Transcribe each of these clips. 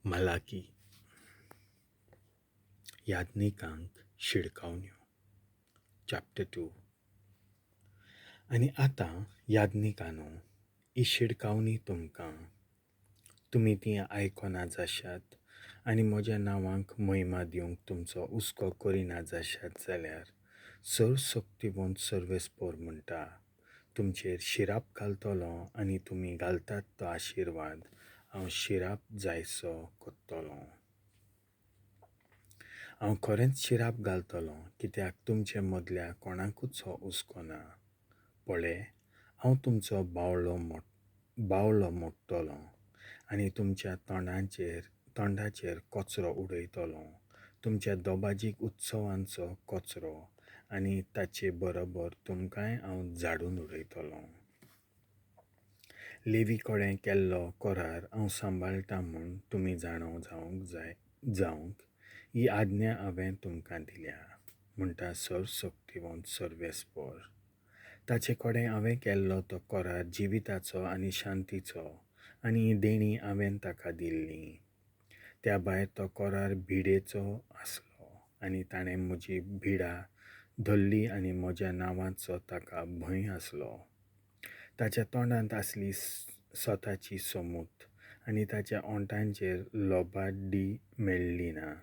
मलाकी याज्ञिकांक शिडकावण्यो चॅप्टर 2. आनी आतां याज्ञिकानो ही शिडकावणी तुमी ती आयकोना जाशात आनी म्हज्या नांवांक महिमा दिवंक तुमचो हुस्को करिना जाशात जाल्यार सर्वशक्तिवंत सर्वेस्पर म्हणटा तुमचेर शिराप घालतलो आनी तुमी घालतात तो आशिर्वाद हांव शिराप जायसो कोत्तोलो. हांव खरेंच शिराप घालतलों कित्याक तुमचे मदल्या कोणाकूच हो हुस्को ना. पळय, हांव तुमचो बावलो मोडटलों आनी तुमच्या तोंडाचेर कचरो उडयतलों, तुमच्या दोबाजीक उत्सवांचो कचरो आनी ताचे बरोबर तुमकांय हांव झाडून उडयतलों. लेवी कडेन केल्लो करार हांव सांबाळटां म्हूण तुमी जाणो जावंक ही आज्ञा हांवें तुमकां दिल्या, म्हणटा सर्वशक्तिवंत सर्वेस्पर. ताचे कडेन हांवें केल्लो तो करार जिविताचो आनी शांतीचो आनी ही देणी हांवें ताका दिल्ली. त्या भायर तो करार भिडेचो आसलो आनी ताणें म्हजी भिडा धरली आनी म्हज्या नांवाचो ताका भंय आसलो. ताच्या तोंडांत आसली स्वताची समूत आनी ताच्या ओंठांचेर लोबाडी मेळ्ळी ना.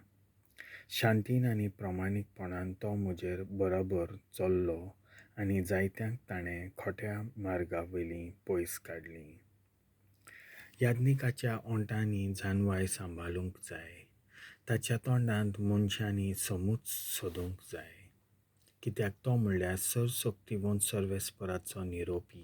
शांतीन आनी प्रामाणीकपणान तो म्हजेर बरोबर चल्लो आनी जायत्यांक ताणें खोट्या मार्गावयलीं पयस काडलीं. याज्ञिकाच्या ओंठांनी जानवाय सांबाळूंक जाय, ताच्या तोंडांत मनशांनी समूच सोदूंक जाय, कित्याक तो म्हणल्यार सर्वशक्तिवंत सर्वेस्पराचो निरोपी.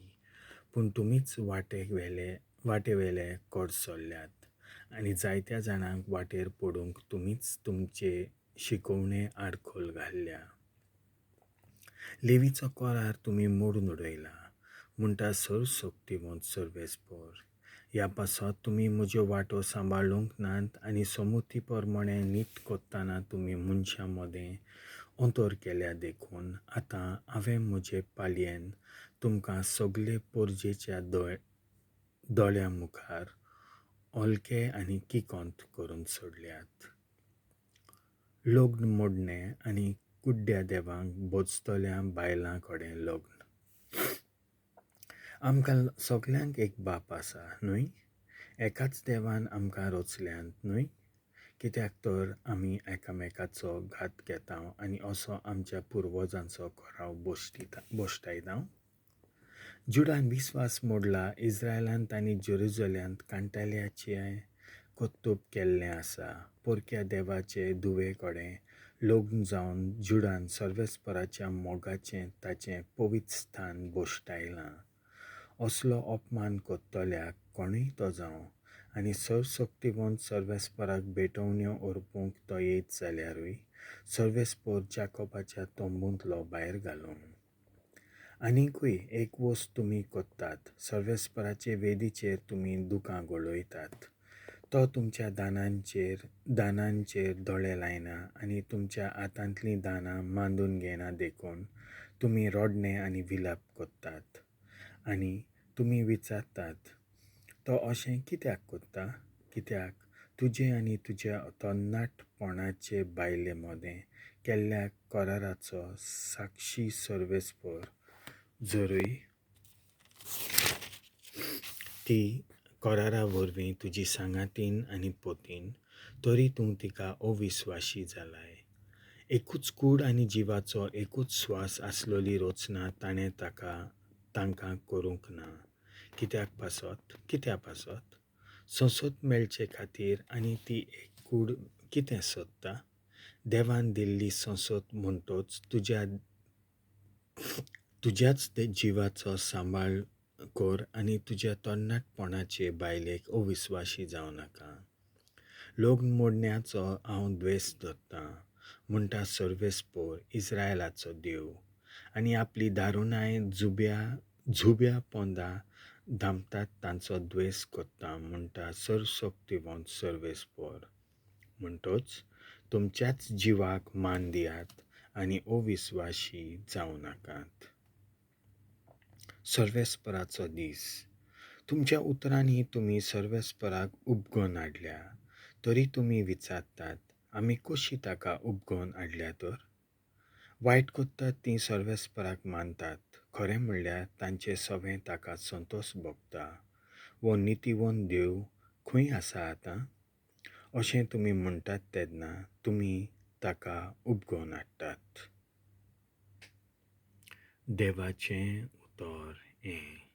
पूण तुमीच वाटेवेले कट सोडल्यात आनी जायत्या जाणांक वाटेर पडूंक तुमीच तुमचे शिकवणे आडखोल घाल्ल्या. लेवीचो करार तुमी मोडून उडयला, म्हणटा सर्वशक्तिवंत सर्वेस्पर. ह्या पासत तुमी म्हज्यो वाटो सांबाळूंक नात आनी समृद्धी प्रमाणे नीत कोत्ताना तुमी मनशां मदें अंतर केल्या देखून आतां हांवें म्हजे पालयेन तुमकां सगळे पोरजेच्या दोळ्या मुखार ओलके आनी किकोंत करून सोडल्यात. लग्न मोडणें आनी कुड्ड्या देवांक बोजतल्या बायलां कडेन लग्न. आमकां सगल्यांक एक बाप आसा न्हय? एकाच देवान आमकां रचल्यांत न्हय? कित्याक तर आमी एकामेकाचो घात घेता आनी असो आमच्या पुर्वजांचो घोराव बोश्टायता. जुडान विस्वास मोडला, इस्रायलांत आनी जेरुसलेमांत कांटाल्याचें कोत्तूब केल्लें आसा. पोरक्या देवाचे धुवे कडेन लग्न जावन जुडान सर्वेस्पराच्या मोगाचें ताचें पवित्र स्थान बोश्टायलां. असलो अपमान कोत्तल्याक कोणूय तो जावं आनी सर्वशक्तिवंत सर्वेस्पराक भेटवण्यो अर्पूंक तो येयत जाल्यारूय सर्वेस्पर जाकोबाच्या तोंबूंतलो भायर घालूं. आनिकूय एक वस्त तुमी कोत्तात, सर्वेस्पराचे वेदीचेर तुमी दुकां घडोयतात. तो तुमच्या दानांचेर दोळे लायना आनी तुमच्या हातांतलीं दानां मांडून घेना देखून तुमी रोडणे आनी विलाप कोत्तात. आनी तुमी विचारतात, तो अशें कित्याक कोत्ता? कित्याक तुजे आनी तुज्या तरणाटपणाचे बायले मदें केल्ल्या कराराचो साक्षी सर्वेस्पर. जरूय ती करारा वरवीं तुजी सांगातीन आनी पोतीन, तरी तूं तिका अविस्वाशी जालाय. एकूच कूड आनी जिवाचो एकूच स्वास आसलोली रचना ताणें तांकां करूंक ना. कित्या पासत संसद मेळचे खातीर आनी ती एक कूड कितें सोदता? देवान दिल्ली संसद म्हणटोच तुज्याच जिवाचो सांबाळ कर आनी तुज्या तरणाटपणाचे बायलेक अविस्वाशी जावं नाका. लग्न मोडण्याचो हांव द्वेस धरतां, म्हणटा सर्वेस्पर इस्रायलाचो देव, आनी आपली दारुणाय झुब्या पोंदां धांपतात तांचो द्वेस कोत्ता, म्हणटा सर्वशक्तिवंत सर्वेस्पर. म्हणटच तुमच्याच जिवाक मान दियात आनी अविस्वाशी जावं नाकात. सर्वेस्पराचो दीस. तुमच्या उतरांनी तुमी सर्वेस्पराक उपगूण हाडल्या. तरी तुमी विचारतात आमी कशी ताका उपगोवन हाडल्या तर. वायट कोत्तात तीं सर्वेस्पराक मानतात, खरें म्हणल्यार तांचें सवें ताका संतोश भोगता. वो नितीवंत देव खंय आसा आतां? अशें तुमी म्हणटात तेन्ना तुमी ताका उपगोवन हाडटात. देवाचें उतर हें